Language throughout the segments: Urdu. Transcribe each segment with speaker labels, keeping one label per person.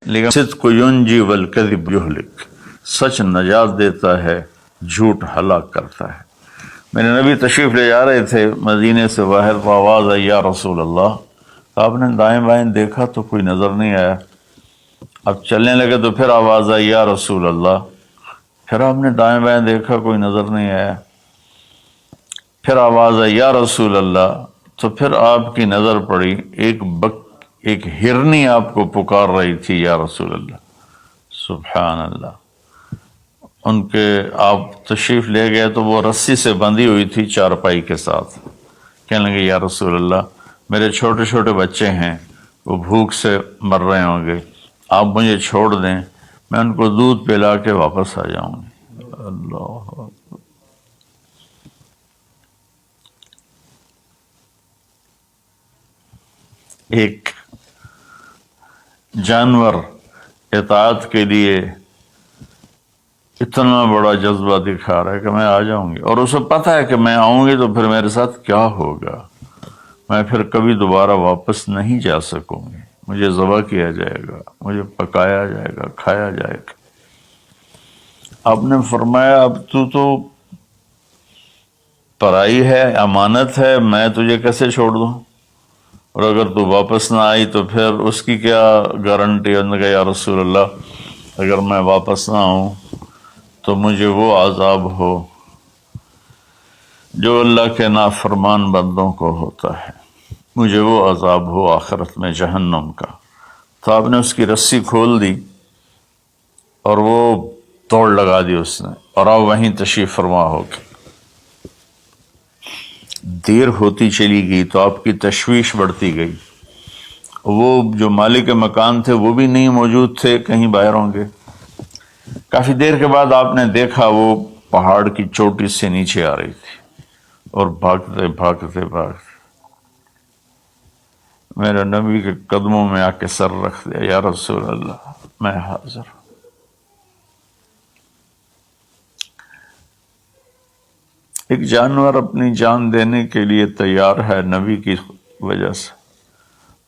Speaker 1: لیکن صدق ینجی والکذب یہلک، سچ نجات دیتا ہے، جھوٹ ہلاک کرتا ہے۔ میرے نبی تشریف لے جا رہے تھے مدینے سے باہر، تو آواز آئی یا رسول اللہ۔ تو آپ نے دائیں بائیں دیکھا تو کوئی نظر نہیں آیا۔ اب چلنے لگے تو پھر آواز آئی یا رسول اللہ۔ پھر آپ نے دائیں بائیں دیکھا، کوئی نظر نہیں آیا۔ پھر آواز آئی یا رسول اللہ، تو پھر آپ کی نظر پڑی، ایک ہرنی آپ کو پکار رہی تھی یا رسول اللہ۔ سبحان اللہ۔ ان کے آپ تشریف لے گئے تو وہ رسی سے بندھی ہوئی تھی چارپائی کے ساتھ۔ کہنے لگے یا رسول اللہ، میرے چھوٹے چھوٹے بچے ہیں، وہ بھوک سے مر رہے ہوں گے، آپ مجھے چھوڑ دیں، میں ان کو دودھ پلا کے واپس آ جاؤں گی۔ اللہ، ایک جانور اطاعت کے لیے اتنا بڑا جذبہ دکھا رہا ہے کہ میں آ جاؤں گی، اور اسے پتہ ہے کہ میں آؤں گی تو پھر میرے ساتھ کیا ہوگا، میں پھر کبھی دوبارہ واپس نہیں جا سکوں گی، مجھے ذبح کیا جائے گا، مجھے پکایا جائے گا، کھایا جائے گا۔ آپ نے فرمایا اب تو پرائی ہے، امانت ہے، میں تجھے کیسے چھوڑ دوں، اور اگر تو واپس نہ آئی تو پھر اس کی کیا گارنٹی؟ انہوں نے کہا یا رسول اللہ، اگر میں واپس نہ آؤں تو مجھے وہ عذاب ہو جو اللہ کے نافرمان بندوں کو ہوتا ہے، مجھے وہ عذاب ہو آخرت میں جہنم کا۔ تو آپ نے اس کی رسی کھول دی اور وہ دوڑ لگا دی اس نے، اور آپ وہیں تشریف فرما ہو گئے۔ دیر ہوتی چلی گئی تو آپ کی تشویش بڑھتی گئی۔ وہ جو مالک مکان تھے وہ بھی نہیں موجود تھے، کہیں باہر ہوں گے۔ کافی دیر کے بعد آپ نے دیکھا وہ پہاڑ کی چوٹی سے نیچے آ رہی تھی، اور بھاگتے بھاگتے بھاگتے میرے نبی کے قدموں میں آ کے سر رکھ دیا، یا رسول اللہ میں حاضر ہوں۔ ایک جانور اپنی جان دینے کے لیے تیار ہے نبی کی وجہ سے،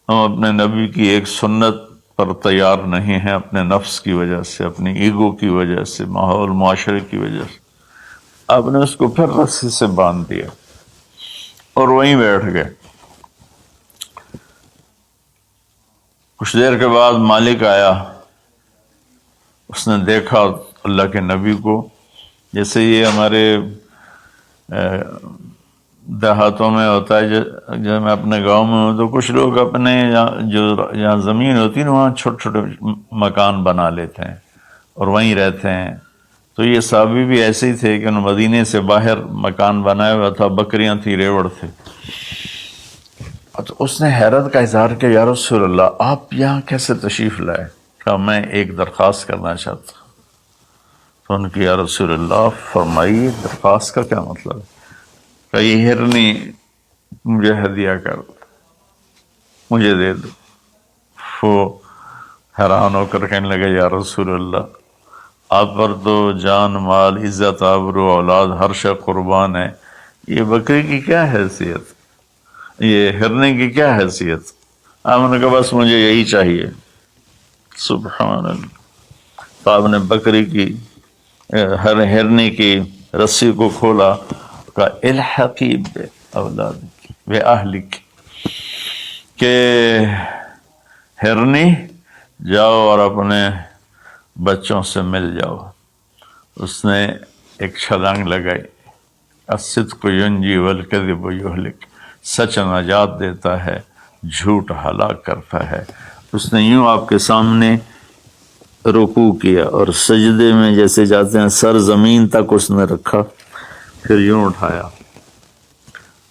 Speaker 1: ہم اپنے نبی کی ایک سنت پر تیار نہیں ہیں، اپنے نفس کی وجہ سے، اپنی ایگو کی وجہ سے، ماحول معاشرے کی وجہ سے۔ آپ نے اس کو پھر رسی سے باندھ دیا اور وہیں بیٹھ گئے۔ کچھ دیر کے بعد مالک آیا، اس نے دیکھا اللہ کے نبی کو، جیسے یہ ہمارے دیہاتوں میں ہوتا ہے، جب میں اپنے گاؤں میں ہوں تو کچھ لوگ اپنے جہاں زمین ہوتی ہے نا وہاں چھوٹے چھوٹے مکان بنا لیتے ہیں اور وہیں رہتے ہیں۔ تو یہ صحابی بھی ایسے ہی تھے کہ انہوں نے مدینے سے باہر مکان بنایا ہوا تھا، بکریاں تھیں، ریوڑ تھے۔ تو اس نے حیرت کا اظہار کیا، یا رسول اللہ آپ یہاں کیسے تشریف لائے؟ کہا میں ایک درخواست کرنا چاہتا ہوں۔ تو ان کی یا رسول اللہ فرمائیے، درخواست کا کیا مطلب ہے؟ کہ یہ ہرنی مجھے ہدیہ کر دو، مجھے دے دو۔ وہ حیران ہو کر کہنے لگے یا رسول اللہ آپ پر تو جان، مال، عزت، آبرو، اولاد ہر شے قربان ہے، یہ بکری کی کیا حیثیت، یہ ہرنے کی کیا حیثیت؟ آپ نے کہا بس مجھے یہی چاہیے۔ سبحان اللہ۔ تو آپ نے بکری کی ہرنے کی رسی کو کھولا، کہا الحقی بے اولادک بے اہلک، کہ ہرنی جاؤ اور اپنے بچوں سے مل جاؤ۔ اس نے ایک چھلانگ لگائی، الصدق ینجی والکذب یہلک، سچ نجات دیتا ہے، جھوٹ ہلاک کرتا ہے۔ اس نے یوں آپ کے سامنے رکوع کیا اور سجدے میں جیسے جاتے ہیں سر زمین تک اس نے رکھا، پھر یوں اٹھایا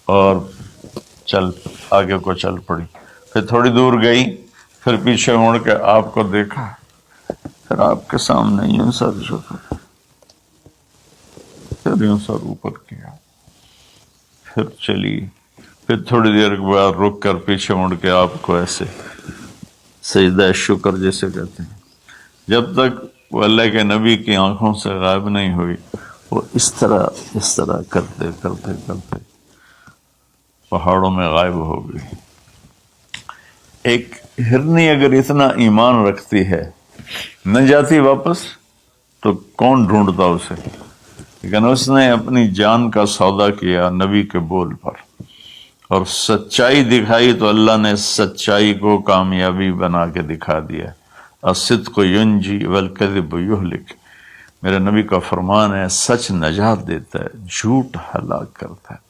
Speaker 1: اور آگے کو چل پڑی۔ پھر تھوڑی دور گئی، پھر پیچھے مڑ کے آپ کو دیکھا، پھر آپ کے سامنے یوں سر جھکا، پھر یوں سر اوپر کیا، پھر چلی، پھر تھوڑی دیر کے بعد رک کر پیچھے مڑ کے آپ کو ایسے سجدہ شکر جیسے کہتے ہیں، جب تک وہ اللہ کے نبی کی آنکھوں سے غائب نہیں ہوئی، وہ اس طرح کرتے کرتے کرتے پہاڑوں میں غائب ہو گئی۔ ایک ہرنی اگر اتنا ایمان رکھتی ہے نہ جاتی واپس تو کون ڈھونڈتا اسے، لیکن اس نے اپنی جان کا سودا کیا نبی کے بول پر اور سچائی دکھائی، تو اللہ نے سچائی کو کامیابی بنا کے دکھا دیا۔ الصدق ینجی والکذب یہلک، میرے نبی کا فرمان ہے سچ نجات دیتا ہے، جھوٹ ہلاک کرتا ہے۔